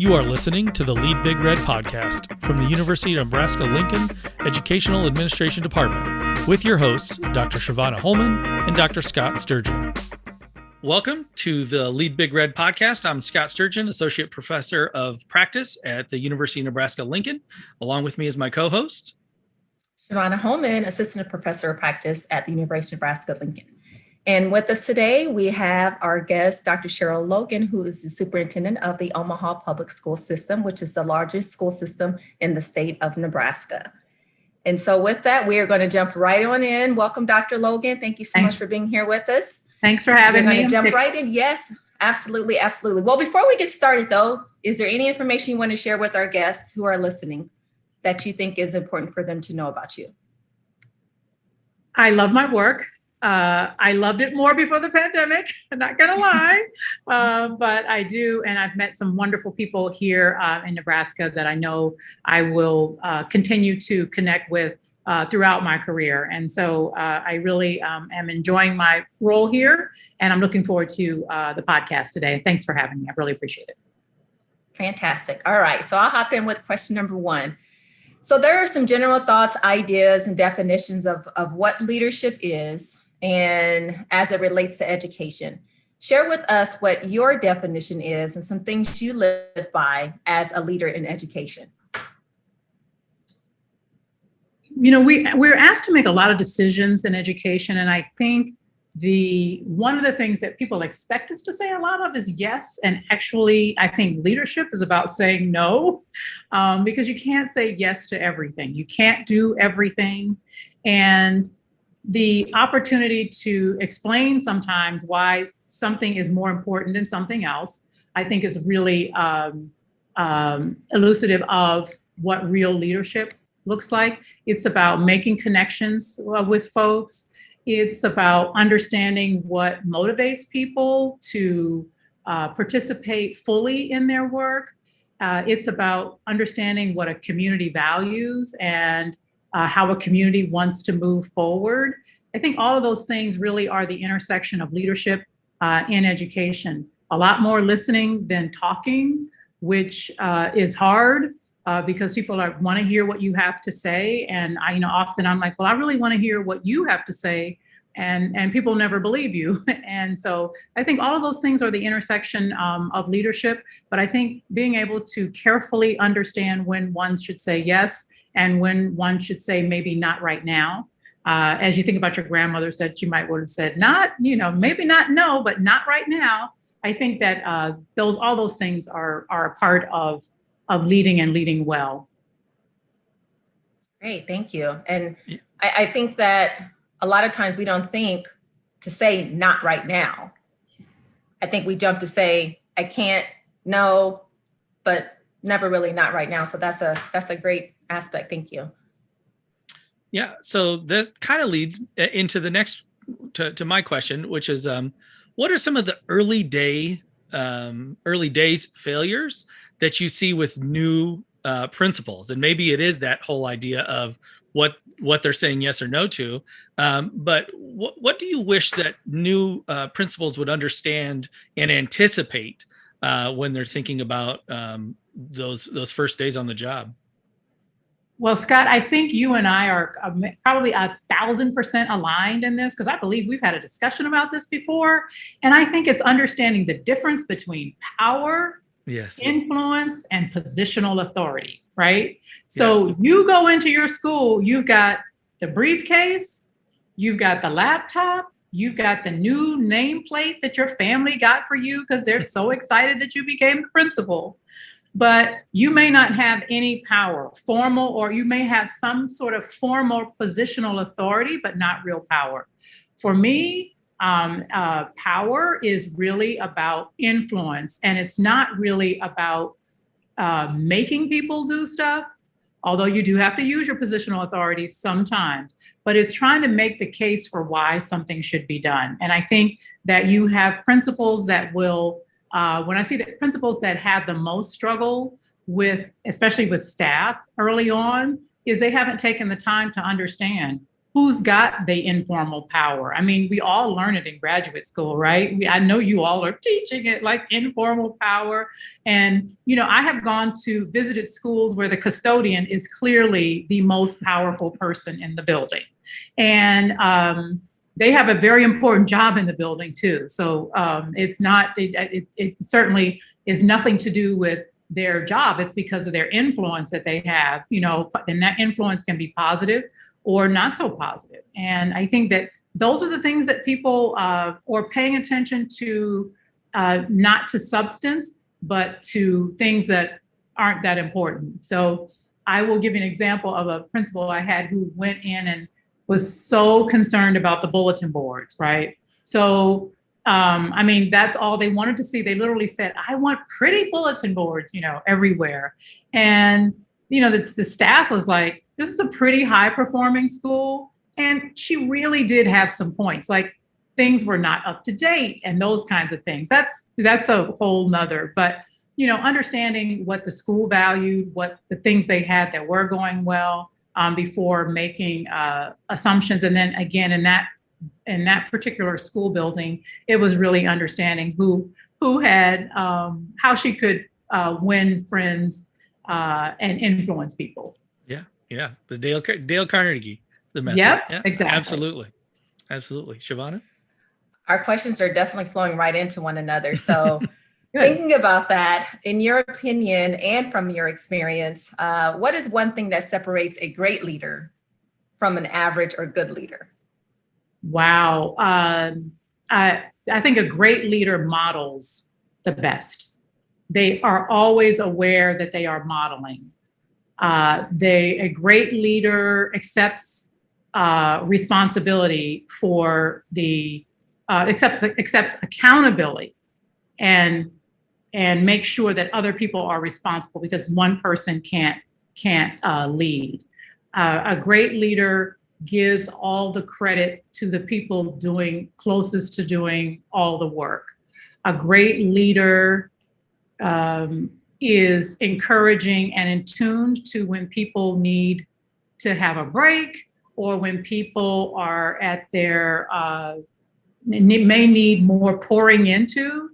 You are listening to the Lead Big Red podcast from the University of Nebraska-Lincoln Educational Administration Department with your hosts, Dr. Shavonna Holman and Dr. Scott Sturgeon. Welcome to the Lead Big Red podcast. I'm Scott Sturgeon, Associate Professor of Practice at the University of Nebraska-Lincoln. Along with me is my co-host, Shavonna Holman, Assistant Professor of Practice at the University of Nebraska-Lincoln. And with us today, we have our guest, Dr. Cheryl Logan, who is the Superintendent of the Omaha Public School System, which is the largest school system in the state of Nebraska. And so with that, we are going to jump right on in. Welcome, Dr. Logan. Thank you so much for being here with us. Thanks for having me. We're going to jump right in. Yes, absolutely, absolutely. Well, before we get started, though, is there any information you want to share with our guests who are listening that you think is important for them to know about you? I love my work. I loved it more before the pandemic, I'm not going to lie, but I do. And I've met some wonderful people here in Nebraska that I know I will continue to connect with throughout my career. And so I really am enjoying my role here, and I'm looking forward to the podcast today. Thanks for having me. I really appreciate it. Fantastic. All right. So I'll hop in with question number one. So there are some general thoughts, ideas, and definitions of what leadership is, and as it relates to education. Share with us what your definition is and some things you live by as a leader in education. You know, we're asked to make a lot of decisions in education, and I think one of the things that people expect us to say a lot of is yes, and actually I think leadership is about saying no, because you can't say yes to everything. You can't do everything, and the opportunity to explain sometimes why something is more important than something else, I think is really elucidative of what real leadership looks like. It's about making connections with folks. It's about understanding what motivates people to participate fully in their work. It's about understanding what a community values and how a community wants to move forward. I think all of those things really are the intersection of leadership in education. A lot more listening than talking, which is hard because people want to hear what you have to say. And often I'm like, well, I really want to hear what you have to say. And people never believe you. And so I think all of those things are the intersection of leadership. But I think being able to carefully understand when one should say yes and when one should say maybe not right now. As you think about your grandmother said, she might would have said not, maybe not no, but not right now. I think that all those things are a part of leading and leading well. Great, thank you. And I think that a lot of times we don't think to say not right now. I think we jump to say I can't, no, but never really not right now. So that's a great aspect. Thank you. Yeah, so this kind of leads into the next to my question, which is what are some of the early days failures that you see with new principals? And maybe it is that whole idea of what they're saying yes or no to. But what do you wish that new principals would understand and anticipate when they're thinking about those first days on the job? Well, Scott, I think you and I are probably 1,000% aligned in this, because I believe we've had a discussion about this before. And I think it's understanding the difference between power, yes, influence, and positional authority, right? So yes. You go into your school, you've got the briefcase, you've got the laptop, you've got the new nameplate that your family got for you because they're so excited that you became the principal. But you may not have any power, formal, or you may have some sort of formal positional authority, but not real power. For me, power is really about influence, and it's not really about making people do stuff, although you do have to use your positional authority sometimes, but it's trying to make the case for why something should be done. And I think that you have principals that will when I see the principals that have the most struggle with, especially with staff early on, is they haven't taken the time to understand who's got the informal power. I mean, we all learn it in graduate school, right? I know you all are teaching it, like informal power. And, I have visited schools where the custodian is clearly the most powerful person in the building. And they have a very important job in the building too. So it certainly is nothing to do with their job. It's because of their influence that they have, and that influence can be positive or not so positive. And I think that those are the things that people are paying attention to, not to substance, but to things that aren't that important. So I will give you an example of a principal I had who went in and was so concerned about the bulletin boards, right? So, that's all they wanted to see. They literally said, I want pretty bulletin boards, everywhere. And, the staff was like, this is a pretty high performing school. And she really did have some points, like things were not up to date and those kinds of things. That's a whole nother, but, understanding what the school valued, what the things they had that were going well, before making assumptions. And then again, in that particular school building, it was really understanding who had, how she could win friends and influence people. Yeah. The Dale Carnegie, the method. Yep, yeah, exactly. Absolutely. Shavonna? Our questions are definitely flowing right into one another. So thinking about that, in your opinion and from your experience, what is one thing that separates a great leader from an average or good leader? Wow. I think a great leader models the best. They are always aware that they are modeling. A great leader accepts responsibility for accepts accountability and make sure that other people are responsible, because one person can't lead. A great leader gives all the credit to the people closest to doing all the work. A great leader is encouraging and in tune to when people need to have a break, or when people are at their may need more pouring into.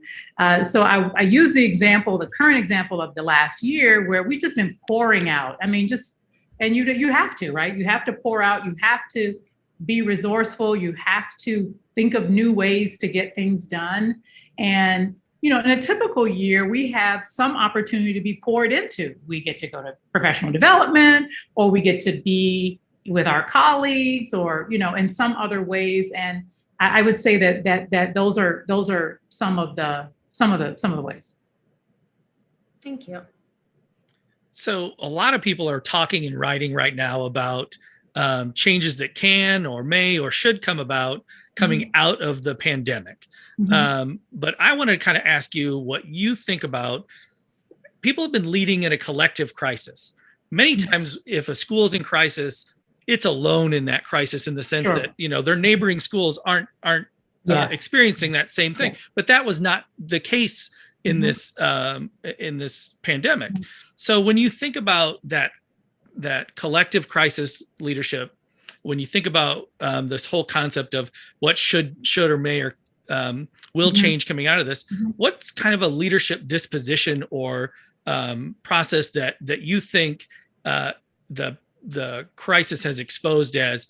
So I use the current example of the last year, where we've just been pouring out. And you have to, right? You have to pour out. You have to be resourceful. You have to think of new ways to get things done. And in a typical year, we have some opportunity to be poured into. We get to go to professional development, or we get to be with our colleagues, or in some other ways. And I would say that those are some of the ways. Thank you. So a lot of people are talking and writing right now about changes that can or may or should come about coming out of the pandemic. But I want to kind of ask you what you think about. People have been leading in a collective crisis. Many times, if a school is in crisis, it's alone in that crisis, in the sense that their neighboring schools aren't experiencing that same thing. But that was not the case in this pandemic. So when you think about that collective crisis leadership, when you think about this whole concept of what should or may or will change coming out of this, what's kind of a leadership disposition or process that you think the crisis has exposed as,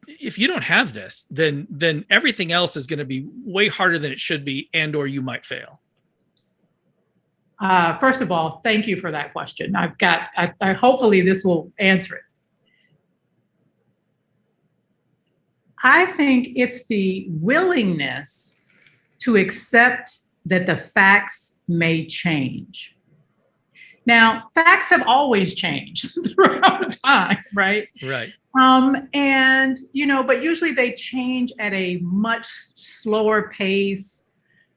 if you don't have this, then everything else is going to be way harder than it should be, and or you might fail? First of all, thank you for that question. I hopefully this will answer it. I think it's the willingness to accept that the facts may change. Now, facts have always changed throughout time, right? Right. But usually they change at a much slower pace,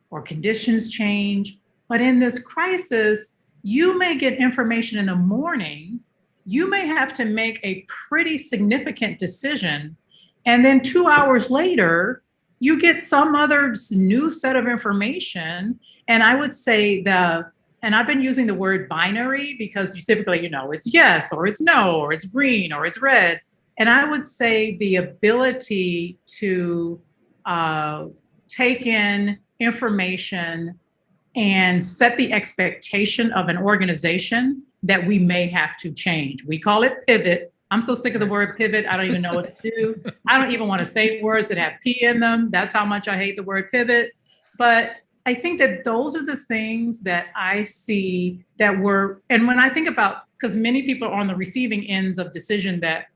or conditions change. But in this crisis, you may get information in the morning. You may have to make a pretty significant decision. And then 2 hours later, you get some other new set of information. And I would say and I've been using the word binary, because you typically, it's yes, or it's no, or it's green, or it's red. And I would say the ability to take in information and set the expectation of an organization that we may have to change. We call it pivot. I'm so sick of the word pivot. I don't even know what to do. I don't even want to say words that have P in them. That's how much I hate the word pivot. But I think that those are the things that I see that were, and when I think about, because many people are on the receiving ends of decision that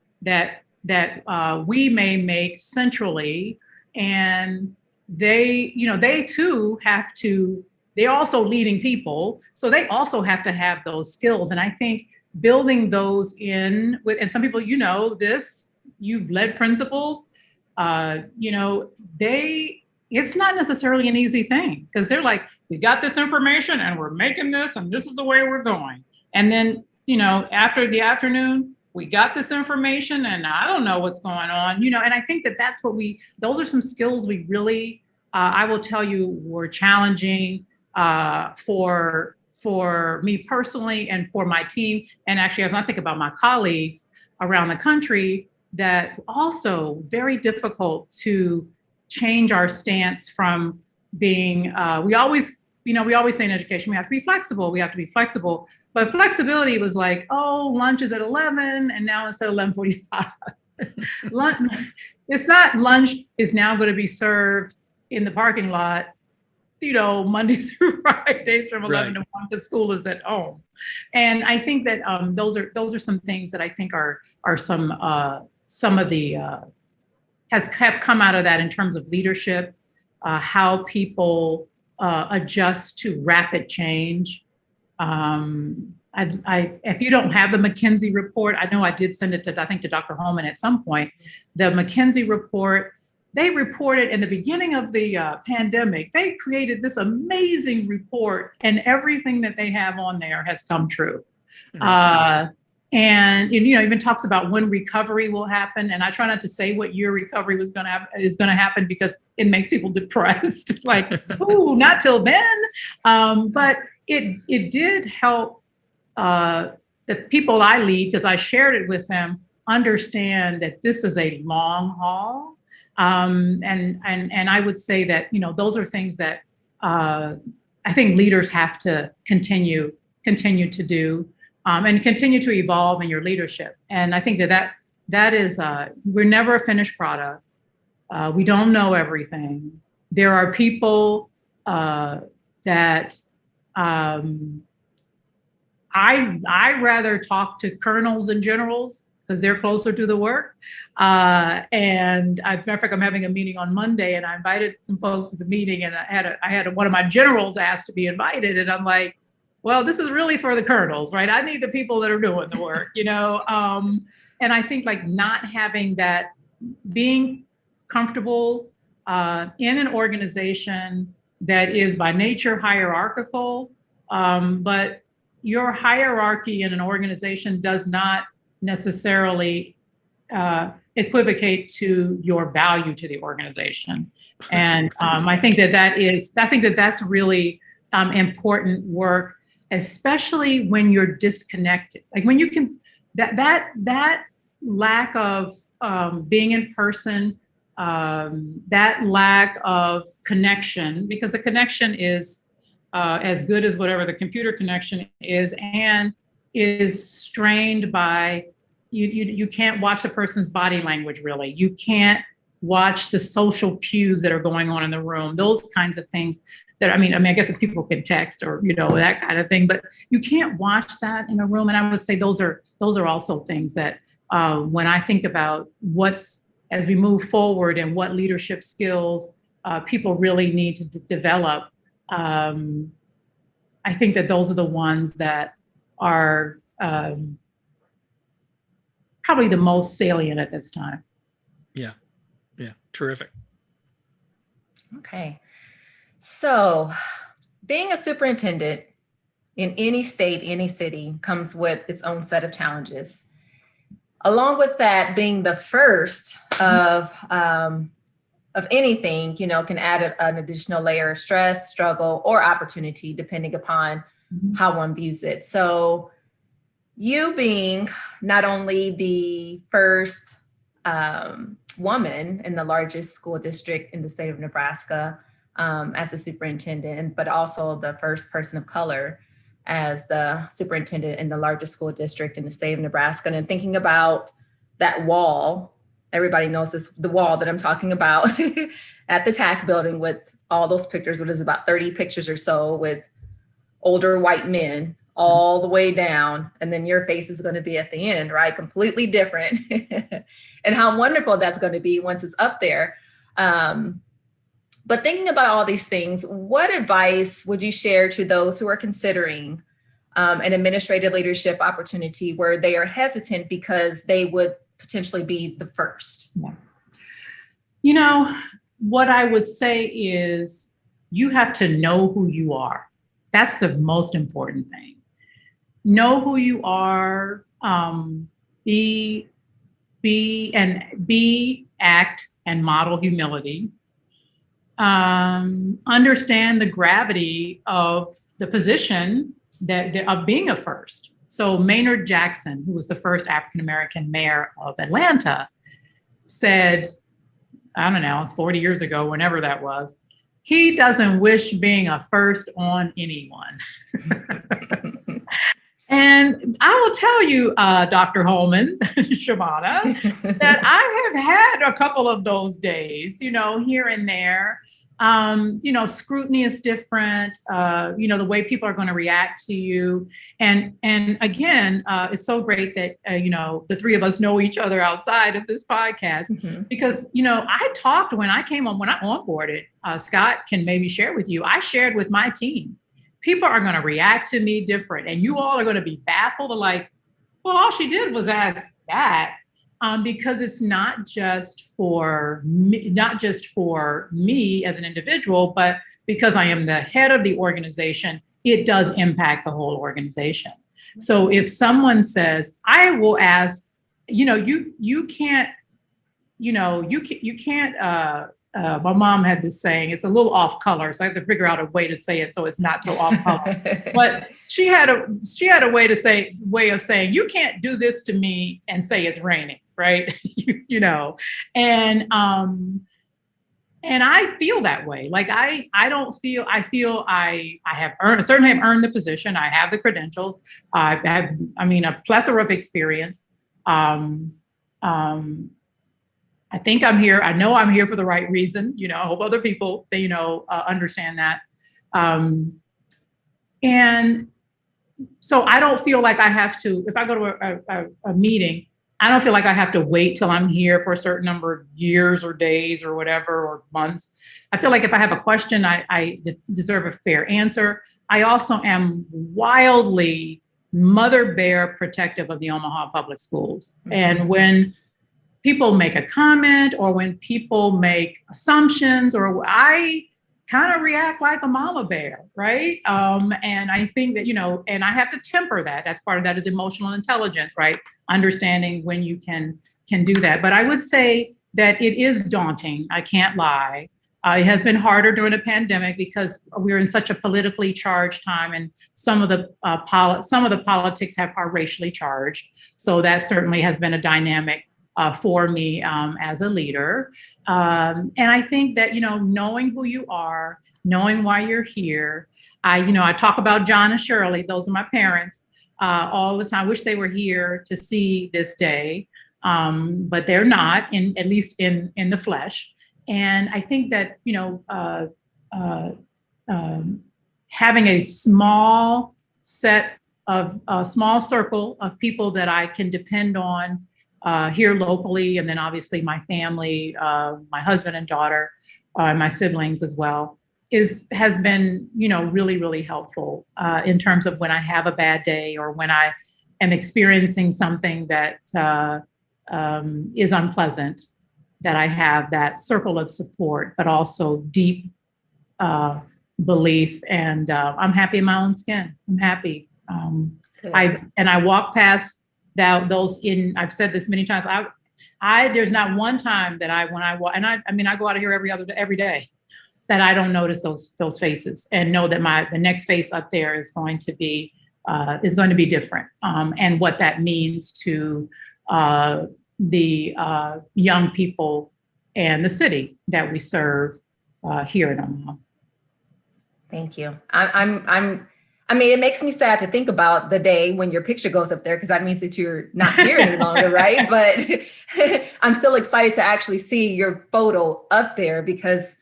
we may make centrally, and they too have to, they're also leading people, so they also have to have those skills. And I think building those in with, and some people, you've led principals, it's not necessarily an easy thing, because they're like, we got this information and we're making this and this is the way we're going. And then, after the afternoon, we got this information and I don't know what's going on, and I think that's what those are some skills we really, I will tell you, were challenging for me personally and for my team. And actually, as I think about my colleagues around the country, that also very difficult to change our stance from being, we always say in education, we have to be flexible. But flexibility was like, oh, lunch is at 11 and now it's at 11:45. Lunch is now going to be served in the parking lot, Mondays through Fridays from 11 to 1, because school is at home. And I think that those are some things that I think are some of the have come out of that in terms of leadership, how people adjust to rapid change. If you don't have the McKinsey report, I know I did send it to Dr. Holman at some point. The McKinsey report, they reported in the beginning of the pandemic, they created this amazing report, and everything that they have on there has come true. Mm-hmm. And even talks about when recovery will happen. And I try not to say what year recovery is going to happen, because it makes people depressed. Like, ooh, not till then. But it did help the people I lead, because I shared it with them, understand that this is a long haul. And I would say that those are things that I think leaders have to continue to do. And continue to evolve in your leadership. And I think that is, we're never a finished product. We don't know everything. There are people that I rather talk to colonels than generals, because they're closer to the work. And as a matter of fact, I'm having a meeting on Monday, and I invited some folks to the meeting, and I had one of my generals asked to be invited, and I'm like, well, this is really for the colonels, right? I need the people that are doing the work, and I think like not having that, being comfortable in an organization that is by nature hierarchical, but your hierarchy in an organization does not necessarily equivocate to your value to the organization. And I think that's really important work, especially when you're disconnected. Like when you can, that lack of being in person, that lack of connection, because the connection is as good as whatever the computer connection is, and is strained by, you can't watch the person's body language really. You can't watch the social cues that are going on in the room, those kinds of things. That I mean, I guess if people can text or that kind of thing, but you can't watch that in a room. And I would say those are also things that when I think about as we move forward and what leadership skills people really need to develop, I think that those are the ones that are probably the most salient at this time. Yeah, terrific. Okay. So being a superintendent in any state, any city, comes with its own set of challenges. Along with that, being the first of anything, can add an additional layer of stress, struggle, or opportunity, depending upon how one views it. So you being not only the first woman in the largest school district in the state of Nebraska as the superintendent, but also the first person of color as the superintendent in the largest school district in the state of Nebraska. And thinking about that wall, everybody knows this, the wall that I'm talking about at the TAC building with all those pictures, what is about 30 pictures or so with older white men all the way down. And then your face is going to be at the end, right? Completely different. And how wonderful that's going to be once it's up there. But thinking about all these things, what advice would you share to those who are considering an administrative leadership opportunity where they are hesitant because they would potentially be the first? Yeah. You know, what I would say is you have to know who you are. That's the most important thing. Know who you are, be, act, and model humility. Understand the gravity of the position of being a first. So Maynard Jackson, who was the first African-American mayor of Atlanta, said, I don't know, it's 40 years ago, whenever that was, he doesn't wish being a first on anyone. And I will tell you, Dr. Holman, Shavonna, that I have had a couple of those days, here and there. Scrutiny is different, the way people are going to react to you. And again, it's so great that, the three of us know each other outside of this podcast, because, I talked when I onboarded, Scott can maybe share with you, I shared with my team, people are going to react to me different. And you all are going to be baffled, like, well, all she did was ask that. Because it's not just for me as an individual, but because I am the head of the organization, it does impact the whole organization. So if someone says, I will ask, you can't, my mom had this saying, it's a little off color, so I have to figure out a way to say it so it's not so off color. But she had a way of saying, you can't do this to me and say it's raining, right? And I feel that way. Like I feel I certainly have earned the position. I have the credentials. I have, a plethora of experience. I think I'm here. I know I'm here for the right reason. I hope other people, understand that. And so I don't feel like I have to, if I go to a meeting, I don't feel like I have to wait till I'm here for a certain number of years or days or whatever, or months. I feel like if I have a question, I deserve a fair answer. I also am wildly mother bear protective of the Omaha Public Schools. And when people make a comment or when people make assumptions, or I kind of react like a mama bear, right? And I think that, and I have to temper that. That's part of that is emotional intelligence, right? Understanding when you can do that. But I would say that it is daunting. I can't lie. It has been harder during the pandemic because we're in such a politically charged time, and some of the politics are racially charged. So that certainly has been a dynamic for me as a leader. And I think that, knowing who you are, knowing why you're here. I talk about John and Shirley, those are my parents, all the time. I wish they were here to see this day, but they're not, at least in the flesh. And I think that, having a small circle of people that I can depend on here locally, and then obviously my family, my husband and daughter, my siblings as well, has been, really, really helpful in terms of when I have a bad day or when I am experiencing something that is unpleasant, that I have that circle of support, but also deep belief. And I'm happy in my own skin. I'm happy. I walk past I've said this many times. There's not one time that I walk, and I go out of here every day, that I don't notice those faces and know that the next face up there is going to be different. And what that means to the young people and the city that we serve here in Omaha. Thank you. I mean, it makes me sad to think about the day when your picture goes up there, because that means that you're not here any longer, right? But I'm still excited to actually see your photo up there, because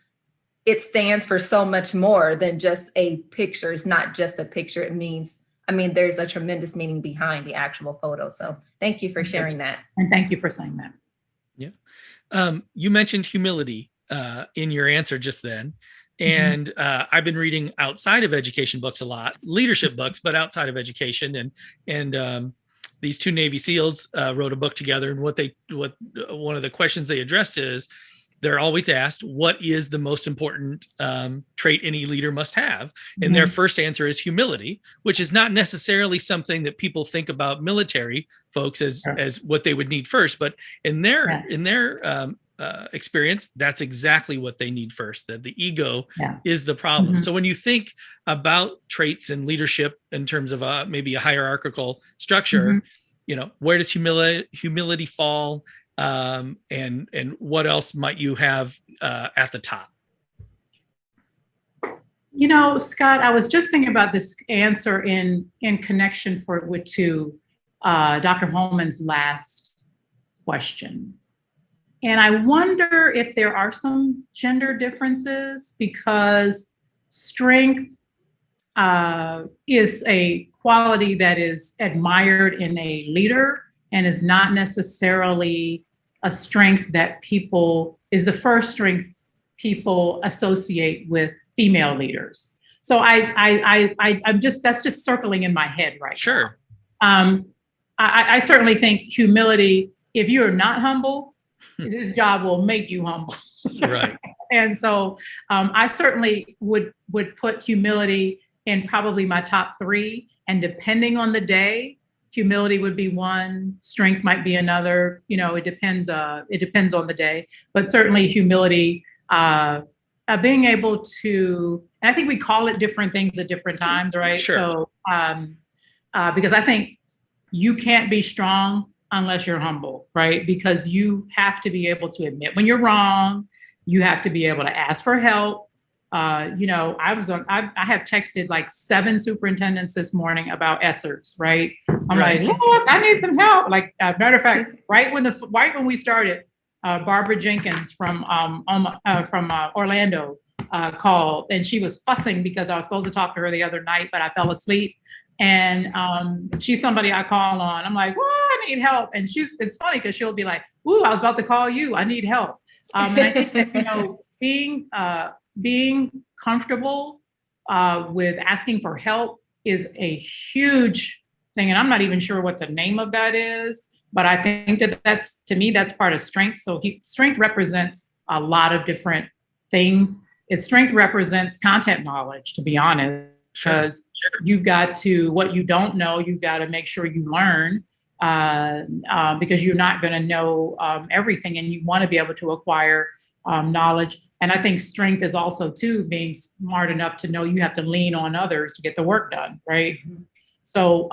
it stands for so much more than just a picture. It's not just a picture. It means, I mean, there's a tremendous meaning behind the actual photo. So thank you for sharing that. And thank you for saying that. Yeah. You mentioned humility in your answer just then. And I've been reading outside of education books a lot, leadership books, but outside of education. And these two Navy SEALs wrote a book together. And what one of the questions they addressed is, they're always asked, what is the most important trait any leader must have? And their first answer is humility, which is not necessarily something that people think about military folks as what they would need first. But in their experience, that's exactly what they need first, that the ego is the problem. So when you think about traits and leadership in terms of maybe a hierarchical structure, where does humility fall? And what else might you have at the top? Scott, I was just thinking about this answer in connection to Dr. Holman's last question. And I wonder if there are some gender differences, because strength is a quality that is admired in a leader and is not necessarily a strength that is the first strength people associate with female leaders. So I'm just, that's just circling in my head right now. I certainly think humility, if you're not humble, this job will make you humble. Right. And so I certainly would put humility in probably my top three. And depending on the day, humility would be one, strength might be another. It depends on the day. But certainly humility, being able to, and I think we call it different things at different times, right? Sure. So because I think you can't be strong unless you're humble, right? Because you have to be able to admit when you're wrong. You have to be able to ask for help. I have texted like 7 superintendents this morning about ESSERs, right? I'm like, look, I need some help. Like, matter of fact, right when we started, Barbara Jenkins from Orlando called, and she was fussing because I was supposed to talk to her the other night, but I fell asleep. And she's somebody I call on. I'm like, well, I need help. And it's funny because she'll be like, ooh, I was about to call you. I need help. And I think that, being comfortable with asking for help is a huge thing. And I'm not even sure what the name of that is, but I think that's part of strength. So strength represents a lot of different things. Strength represents content knowledge, to be honest. Because you've got to, what you don't know, you've got to make sure you learn because you're not going to know everything, and you want to be able to acquire knowledge. And I think strength is also, too, being smart enough to know you have to lean on others to get the work done, right? So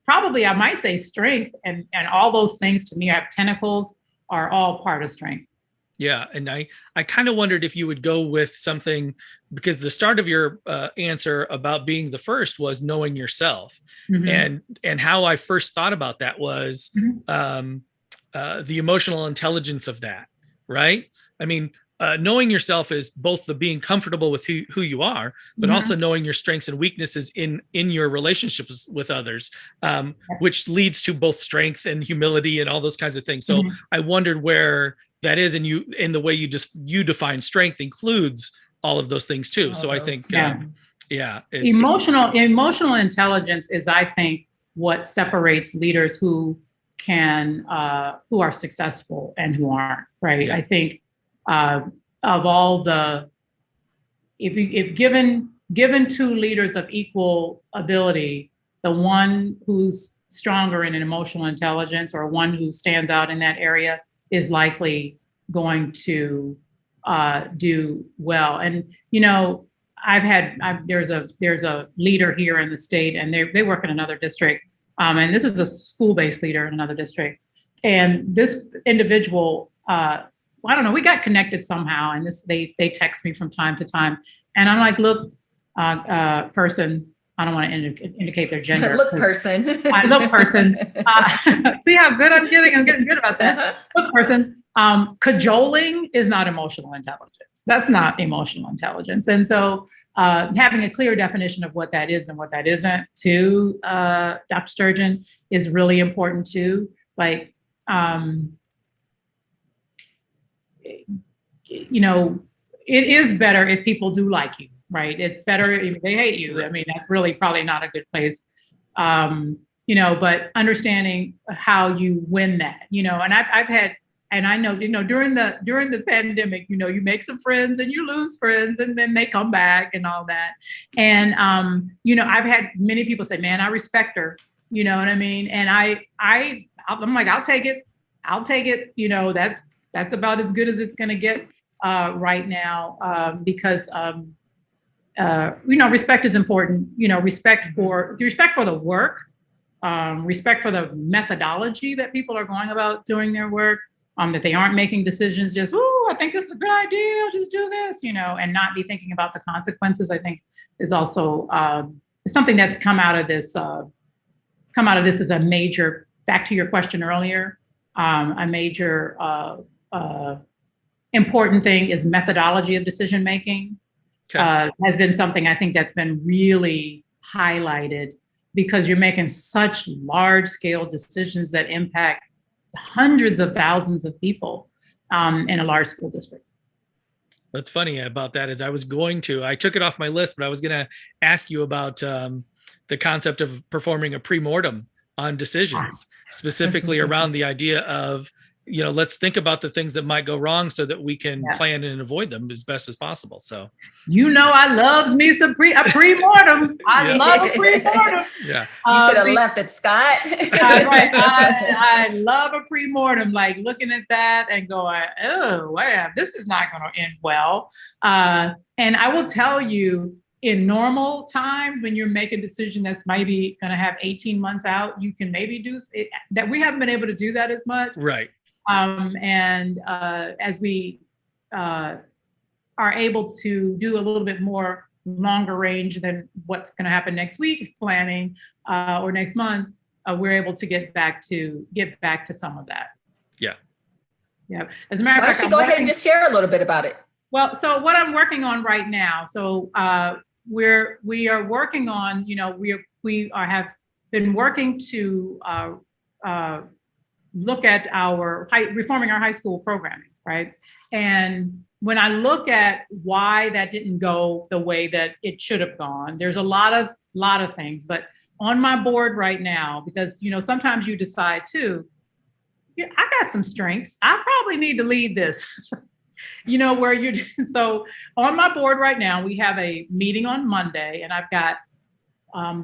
probably I might say strength and all those things to me have tentacles are all part of strength. Yeah. And I kind of wondered if you would go with something, because the start of your answer about being the first was knowing yourself. And how I first thought about that was the emotional intelligence of that, right? I mean, knowing yourself is both the being comfortable with who you are, but also knowing your strengths and weaknesses in your relationships with others, which leads to both strength and humility and all those kinds of things. So I wondered where that is, and in the way you define strength includes all of those things too. So I think, emotional intelligence is, I think, what separates leaders who are successful and who aren't, right? I think of all if given 2 leaders of equal ability, the one who's stronger in an emotional intelligence or one who stands out in that area is likely going to do well. And there's a leader here in the state, and they work in another district, and this is a school-based leader in another district. And this individual, I don't know, we got connected somehow, and they text me from time to time, and I'm like, look, person, I don't want to indicate their gender. Look, person. Look, person. See how good I'm getting? I'm getting good about that. Look, person. Cajoling is not emotional intelligence. That's not emotional intelligence. And so having a clear definition of what that is and what that isn't to Dr. Sturgeon is really important too. Like, you know, it is better if people do like you, right? It's better if they hate you. I mean, that's really probably not a good place. You know, but understanding how you win that, you know, and I've had, and I know, you know, during the pandemic, you know, you make some friends and you lose friends and then they come back and all that. And, you know, I've had many people say, man, I respect her, you know what I mean? And I'm like, I'll take it. You know, that's about as good as it's going to get right now, because, you know, respect is important, you know, respect for the work, respect for the methodology that people are going about doing their work, that they aren't making decisions just, oh, I think this is a good idea, I'll just do this, you know, and not be thinking about the consequences, I think is also something that's come out of this as a major, back to your question earlier, a major important thing is methodology of decision making. Okay. Has been something I think that's been really highlighted because you're making such large scale decisions that impact hundreds of thousands of people in a large school district. What's funny about that is I took it off my list, but I was going to ask you about the concept of performing a PreMortem on decisions, specifically around the idea of, you know, let's think about the things that might go wrong so that we can plan and avoid them as best as possible. So, you know, I loves me some PreMortem. I love a PreMortem. Yeah. You should have left it, Scott. Right. I love a PreMortem, like looking at that and going, oh, wow, this is not going to end well. And I will tell you, in normal times, when you're making a decision that's maybe going to have 18 months out, you can maybe do it, that we haven't been able to do that as much. Right. And as we are able to do a little bit more longer range than what's going to happen next week planning or next month, we're able to get back to some of that. Yeah. Yeah. As a matter of fact, why don't you go ahead and just share a little bit about it? Well, so what I'm working on right now, so we are working on, you know, have been working to look at reforming our high school programming, right? And when I look at why that didn't go the way that it should have gone, there's a lot of things, but on my board right now, because, you know, sometimes you decide too, yeah, I got some strengths, I probably need to lead this. You know, so on my board right now, we have a meeting on Monday, and I've got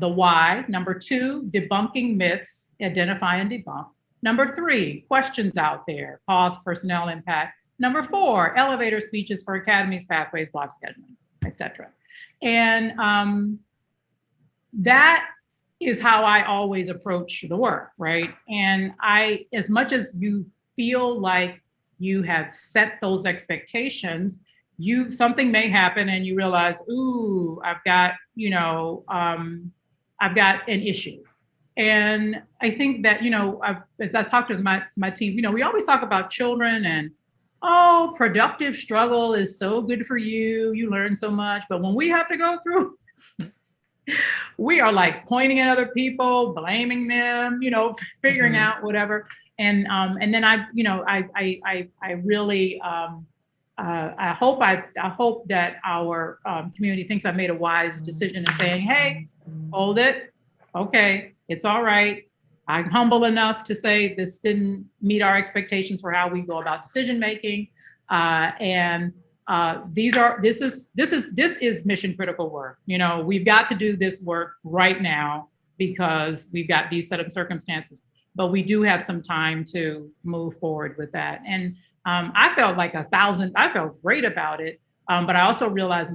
the why, number 2, debunking myths, identify and debunk. Number 3, questions out there, cost, personnel impact. Number 4, elevator speeches for academies, pathways, block scheduling, et cetera. And that is how I always approach the work, right? And as much as you feel like you have set those expectations, something may happen and you realize, ooh, I've got an issue. And I think that, you know, as I talked to my team, you know, we always talk about children and, oh, productive struggle is so good for you. You learn so much. But when we have to go through, we are like pointing at other people, blaming them, you know, figuring out whatever. And then I really I hope that our community thinks I've made a wise decision in saying, hey, hold it. Okay, it's all right. I'm humble enough to say this didn't meet our expectations for how we go about decision making. This is mission critical work. You know, we've got to do this work right now because we've got these set of circumstances. But we do have some time to move forward with that. And I felt like I felt great about it. But I also realized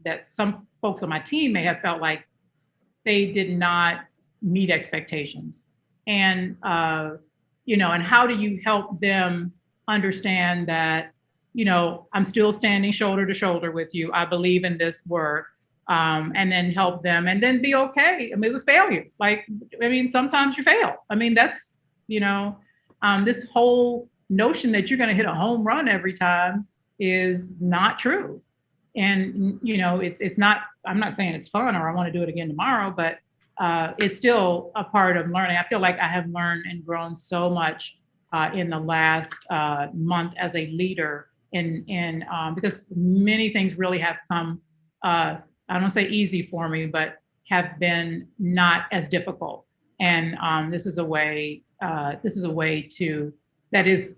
that some folks on my team may have felt like they did not meet expectations. And and how do you help them understand that, I'm still standing shoulder to shoulder with you. I believe in this work. And then help them and then be okay. I mean, with failure. Sometimes you fail. That's, this whole notion that you're going to hit a home run every time is not true. And, it's not, I'm not saying it's fun or I want to do it again tomorrow, but it's still a part of learning. I feel like I have learned and grown so much in the last month as a leader because many things really have come, I don't want to say easy for me, but have been not as difficult. And this is a way that is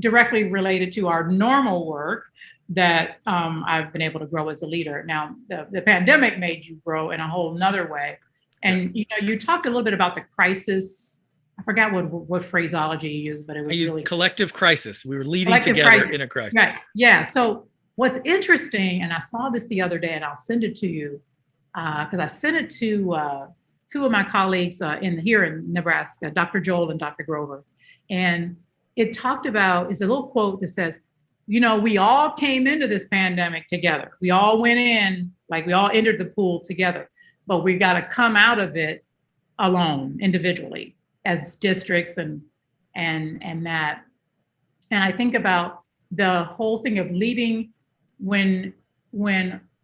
directly related to our normal work that I've been able to grow as a leader. Now, the pandemic made you grow in a whole nother way. And, you talked a little bit about the crisis. I forgot what phraseology you used, but it was really collective crisis. We were leading together in a crisis. Right. Yeah. So what's interesting, and I saw this the other day, and I'll send it to you because I sent it to two of my colleagues here in Nebraska, Dr. Joel and Dr. Grover. And it talked about, it's a little quote that says, we all came into this pandemic together. We all went in, we all entered the pool together, but we got to come out of it alone, individually, as districts and that. And I think about the whole thing of leading when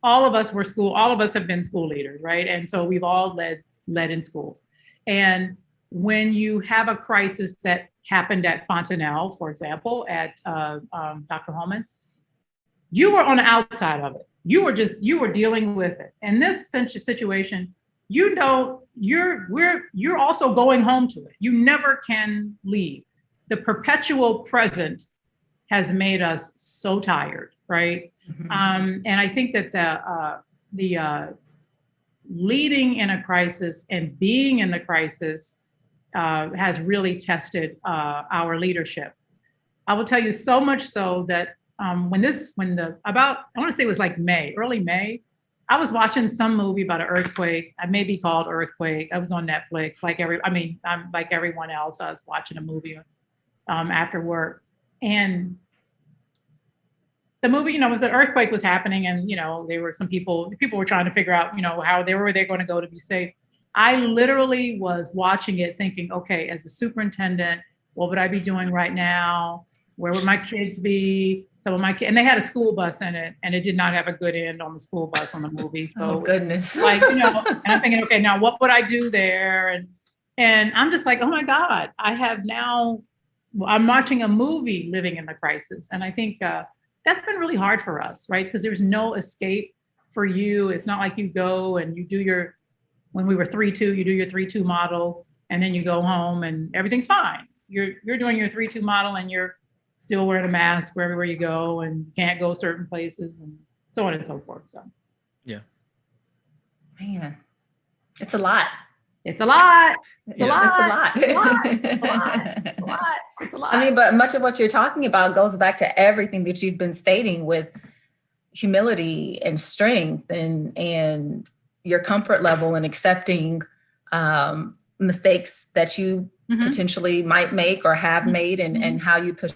all of us have been school leaders, right? And so we've all led in schools. And when you have a crisis that happened at Fontanelle, for example, at Dr. Holman, you were on the outside of it. You were dealing with it. In this situation, you're also going home to it. You never can leave. The perpetual present has made us so tired, right? Mm-hmm. And I think that the leading in a crisis and being in the crisis has really tested our leadership. I will tell you so much so that I want to say it was early May, I was watching some movie about an earthquake. I may be called Earthquake. I was on Netflix, I'm like everyone else. I was watching a movie after work, and the movie, was an earthquake was happening, and there were some people were trying to figure out, how they were going to go to be safe. I literally was watching it thinking, okay, as a superintendent, what would I be doing right now? Where would my kids be? Some of my kids, and they had a school bus in it, and it did not have a good end on the school bus on the movie. So, oh goodness. and I'm thinking, okay, now what would I do there? And I'm just like, oh my God, I'm watching a movie living in the crisis. And I think that's been really hard for us, right? Because there's no escape for you. It's not like you go and you do when we were 3-2, you do your 3-2 model, and then you go home and everything's fine. You're doing your 3-2 model and you're still wearing a mask wherever you go and can't go certain places and so on and so forth. So, yeah. Man, it's a lot. It's a lot. It's a lot. I mean, but much of what you're talking about goes back to everything that you've been stating with humility and strength and your comfort level and accepting mistakes that you potentially might make or have made and how you push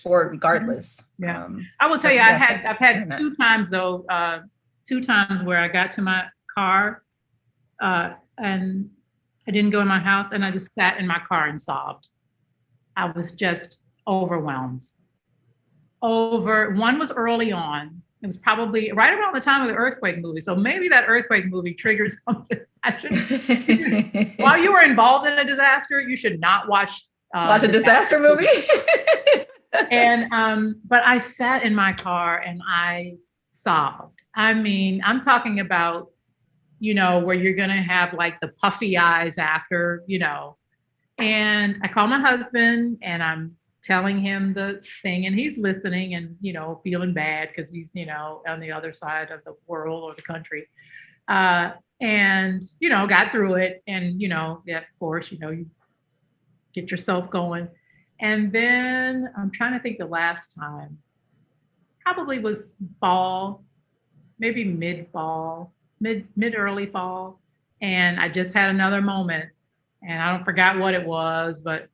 forward regardless. Yeah. I will tell you, I've had 2 times though, 2 times where I got to my car and I didn't go in my house and I just sat in my car and sobbed. I was just overwhelmed. One was early on. It was probably right around the time of the earthquake movie. So maybe that earthquake movie triggers something. While you were involved in a disaster, you should not watch a disaster movie. And but I sat in my car and I sobbed. I mean, I'm talking about, where you're gonna have like the puffy eyes after, and I call my husband and I'm telling him the thing and he's listening and, feeling bad because he's, on the other side of the world or the country. And, got through it and, of course, you get yourself going. And then I'm trying to think the last time, probably was fall, maybe mid-fall, mid-early fall. And I just had another moment and I don't forgot what it was, but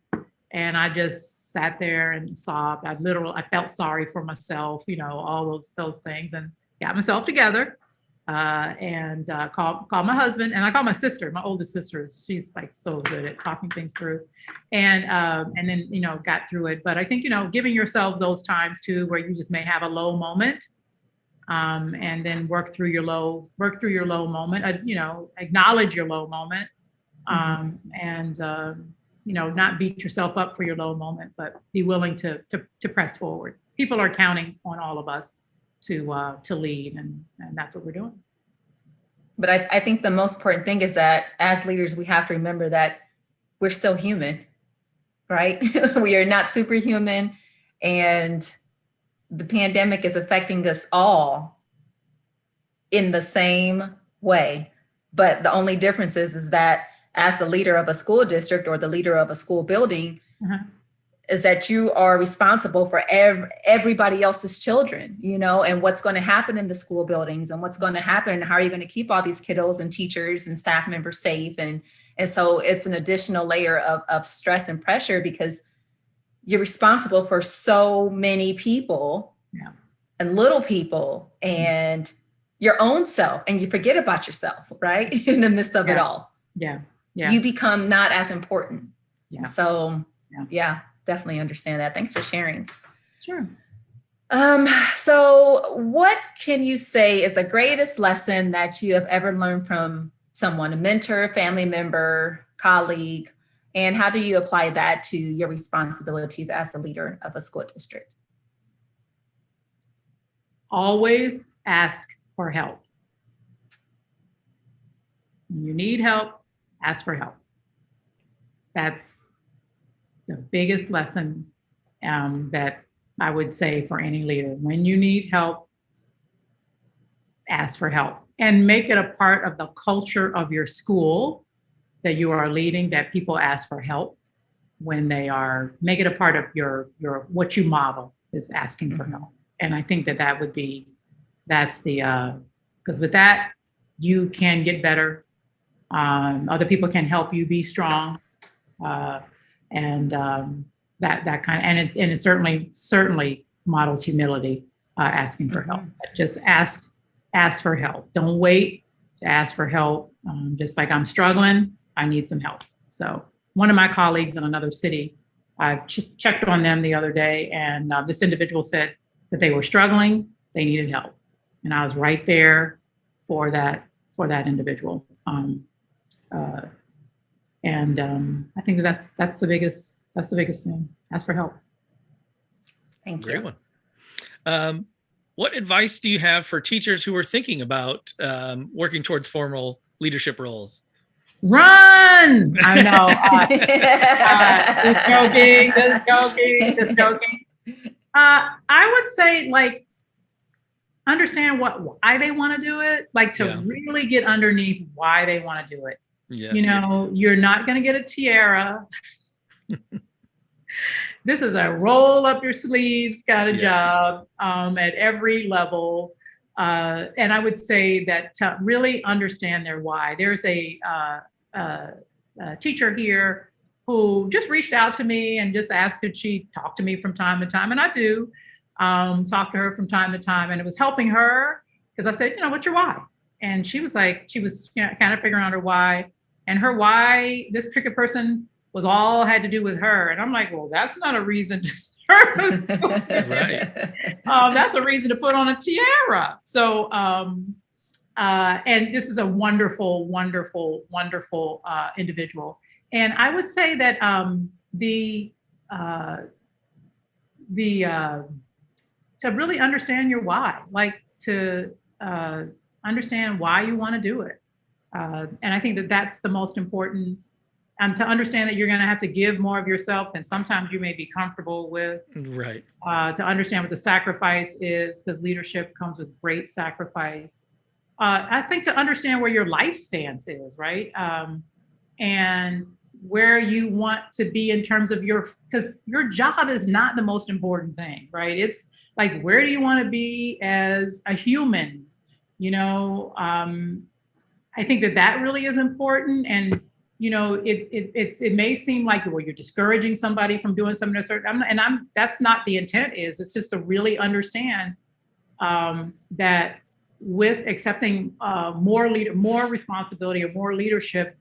And I just sat there and sobbed. I felt sorry for myself, all those things, and got myself together. And called my husband, and I called my sister, my oldest sister. She's like so good at talking things through, and then got through it. But I think giving yourselves those times too, where you just may have a low moment, and then work through your low moment. Acknowledge your low moment, and not beat yourself up for your low moment, but be willing to press forward. People are counting on all of us to lead, and that's what we're doing. But I think the most important thing is that as leaders, we have to remember that we're still human, right? We are not superhuman, and the pandemic is affecting us all in the same way. But the only difference is that as the leader of a school district or the leader of a school building, is that you are responsible for everybody else's children, and what's going to happen in the school buildings and what's going to happen and how are you going to keep all these kiddos and teachers and staff members safe. And so it's an additional layer of stress and pressure because you're responsible for so many people and little people and your own self, and you forget about yourself, right? In the midst of it all. Yeah. You become not as important. Yeah. So definitely understand that. Thanks for sharing. Sure. So what can you say is the greatest lesson that you have ever learned from someone, a mentor, family member, colleague, and how do you apply that to your responsibilities as a leader of a school district? Always ask for help. When you need help, ask for help. That's the biggest lesson that I would say for any leader. When you need help, ask for help, and make it a part of the culture of your school that you are leading, that people ask for help when they are, make it a part of your what you model is asking for help. And I think that's because with that, you can get better. Other people can help you be strong. And that kind of, and it certainly models humility, asking for help. Just ask for help. Don't wait to ask for help. Just like I'm struggling, I need some help. So one of my colleagues in another city, I checked on them the other day, and this individual said that they were struggling, they needed help, and I was right there for that individual. I think that's the biggest thing. Ask for help. Thank you. Great one. What advice do you have for teachers who are thinking about working towards formal leadership roles? Run! I know. Just joking. I would say, understand why they want to do it. Really get underneath why they want to do it. Yes. You're not going to get a tiara. This is a roll up your sleeves kind of job at every level. And I would say that to really understand their why. There's a teacher here who just reached out to me and just asked could she talk to me from time to time. And I do talk to her from time to time. And it was helping her because I said, what's your why? And she was kind of figuring out her why. And her why, this particular person, was all had to do with her. And I'm like, well, that's not a reason to start. Right. That's a reason to put on a tiara. So, and this is a wonderful, wonderful, wonderful individual. And I would say that to really understand your why, to understand why you want to do it. And I think that that's the most important, to understand that you're going to have to give more of yourself than sometimes you may be comfortable with. Right. To understand what the sacrifice is, because leadership comes with great sacrifice. I think to understand where your life stance is, right? And where you want to be in terms of because your job is not the most important thing, right? It's like, where do you want to be as a human? I think that really is important. And it may seem like, well, you're discouraging somebody from doing something that's not the intent. It's just to really understand that with accepting more responsibility or more leadership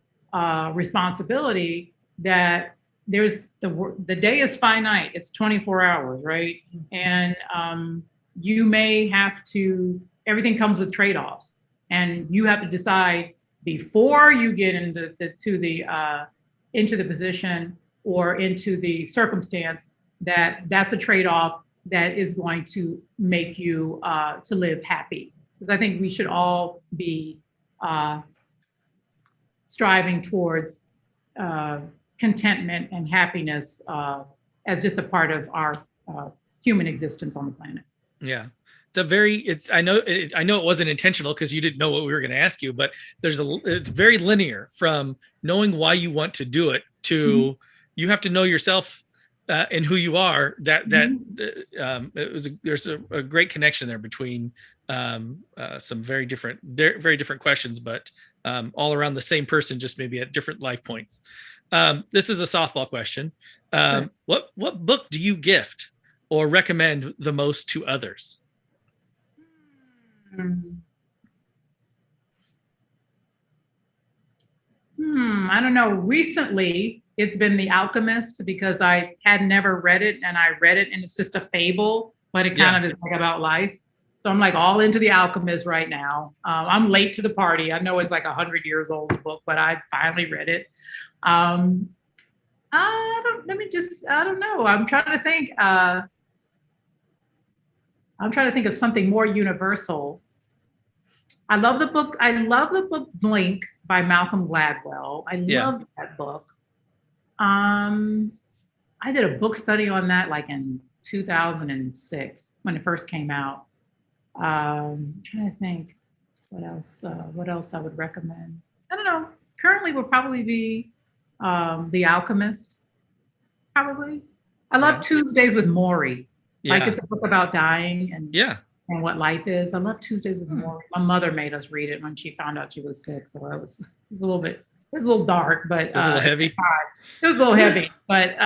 responsibility, that there's the day is finite. It's 24 hours, right? And you may have to. Everything comes with trade-offs, and you have to decide before you get into the position or into the circumstance that's a trade-off that is going to make you to live happy. Because I think we should all be striving towards contentment and happiness as just a part of our human existence on the planet. Yeah. I know it wasn't intentional because you didn't know what we were going to ask you, but it's very linear from knowing why you want to do it to you have to know yourself and who you are. There's a great connection there between some very different questions, but all around the same person, just maybe at different life points. This is a softball question. Sure. What book do you gift or recommend the most to others? I don't know. Recently, it's been The Alchemist because I had never read it, and I read it, and it's just a fable, but it kind of is like about life. So I'm like all into The Alchemist right now. I'm late to the party. I know it's like 100 years old, the book, but I finally read it. I don't know. I'm trying to think of something more universal. I love the book Blink by Malcolm Gladwell. I love that book. I did a book study on that like in 2006 when it first came out. I'm trying to think what else I would recommend. I don't know. Currently would probably be The Alchemist. Probably. I love Tuesdays with Morrie. Yeah. Like it's a book about dying and what life is. I love Tuesdays with Morrie. My mother made us read it when she found out she was sick. So it was a little dark, but it was a little heavy. It was a little heavy, but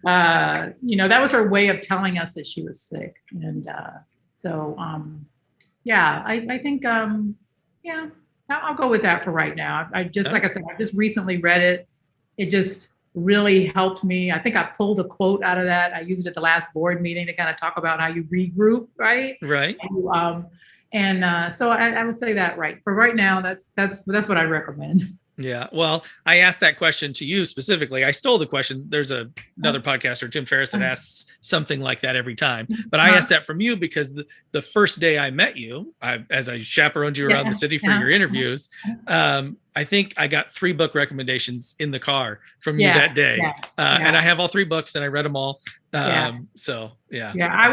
that was her way of telling us that she was sick. And I think I'll go with that for right now. Like I said, I just recently read it. It just really helped me. I think I pulled a quote out of that. I used it at the last board meeting to kind of talk about how you regroup, right? Right. So I would say that for right now, that's what I recommend. Yeah. Well, I asked that question to you specifically. I stole the question. There's another podcaster, Tim Ferriss, that asks something like that every time. But I asked that from you because the first day I met you, as I chaperoned you around the city for your interviews, I think I got 3 book recommendations in the car from you that day. And I have all 3 books and I read them all. So, yeah. Yeah. I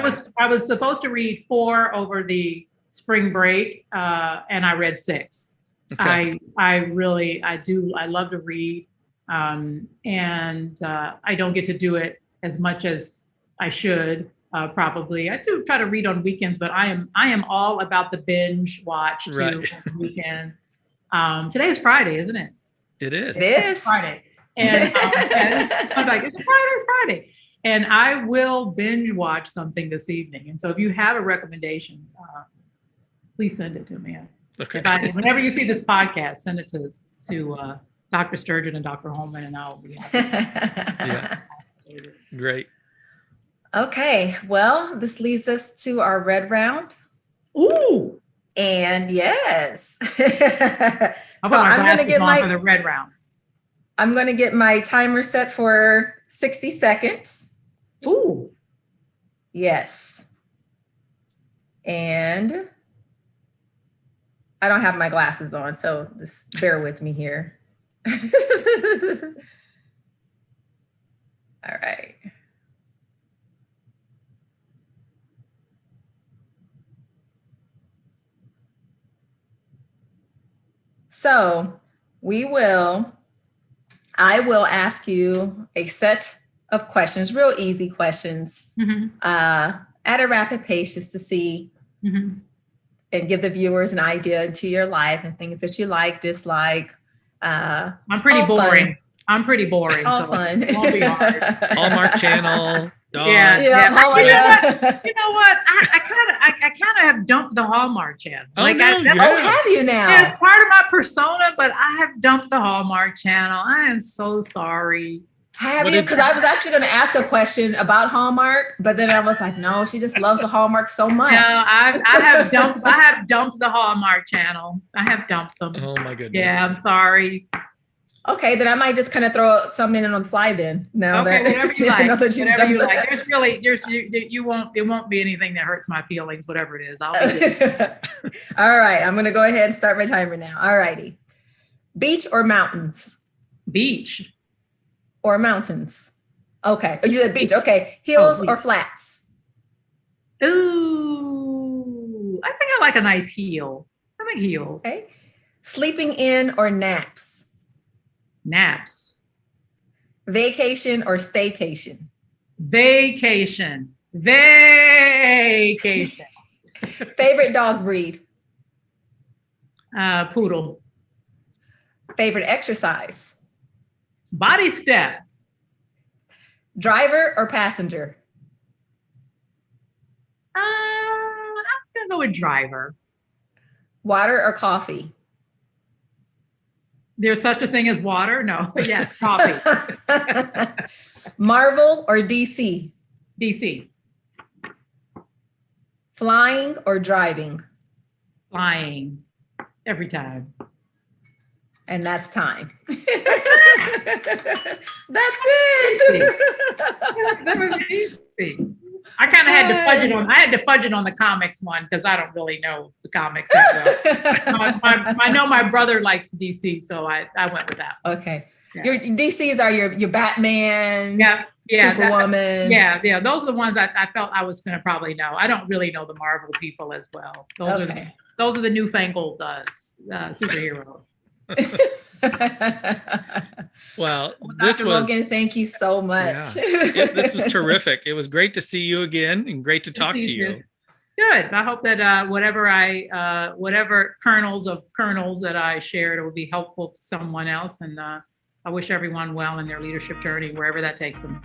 was supposed to read 4 over the spring break and I read 6. Okay. I love to read. And I don't get to do it as much as I should. Probably. I do try to read on weekends, but I am all about the binge watch too on the weekend. Today is Friday, isn't it? It is. It is. It's Friday. And I'm like, it's Friday. And I will binge watch something this evening. And so if you have a recommendation, please send it to me. Okay. Whenever you see this podcast, send it to Dr. Sturgeon and Dr. Holman, and I'll be happy. Yeah. Great. Okay. Well, this leads us to our red round. Ooh. And yes. So I'm going to get for the red round. I'm going to get my timer set for 60 seconds. Ooh. Yes. And I don't have my glasses on, so just bear with me here. All right. So I will ask you a set of questions, real easy questions, at a rapid pace just to see and give the viewers an idea into your life and things that you like, dislike, I'm pretty all boring. fun. I'm pretty boring. All so fun. It won't be hard. Hallmark Channel. Dog. Yeah. Yeah, Hallmark, yeah. You know what? I kind of have dumped the Hallmark channel. Oh, no, you Oh, have you now? Yeah, it's part of my persona, but I have dumped the Hallmark channel. I am so sorry. Have you? Because I was actually going to ask a question about Hallmark, but then I was like, no, she just loves the Hallmark so much. No, I have dumped the Hallmark channel. I have dumped them. Oh my goodness. Yeah, I'm sorry. Okay, then I might just kind of throw something in on the fly then. Now Okay, that, whatever you like. now that you've Whatever done you that. like. It won't be anything that hurts my feelings, whatever it is. I'll be good. All right, I'm going to go ahead and start my timer now. All righty. Beach or mountains? Beach. Or mountains? Okay. Oh, you said beach. Okay. Hills beach. or flats? Ooh, I think I like a nice heel. I like heels. Okay. Sleeping in or naps? Naps. Vacation or staycation? Vacation. Vacation. Favorite dog breed? Poodle. Favorite exercise? Body step. Driver or passenger? I'm gonna go with driver. Water or coffee? There's such a thing as water? No. Yes, coffee. Marvel or DC? DC. Flying or driving? Flying. Every time. And that's time. That's it. That was easy. I kind of had to fudge it on. I had to fudge it on the comics one because I don't really know the comics that well. I know my brother likes the DC, so I went with that. Okay. Yeah. Your DCs are your Batman, Yeah, Superwoman. yeah. Those are the ones I felt I was going to probably know. I don't really know the Marvel people as well. Those are the newfangled superheroes. Well, Dr. Logan, thank you so much. Yeah. This was terrific. It was great to see you again and great to talk to you. Good. I hope that whatever kernels that I shared will be helpful to someone else. And I wish everyone well in their leadership journey, wherever that takes them.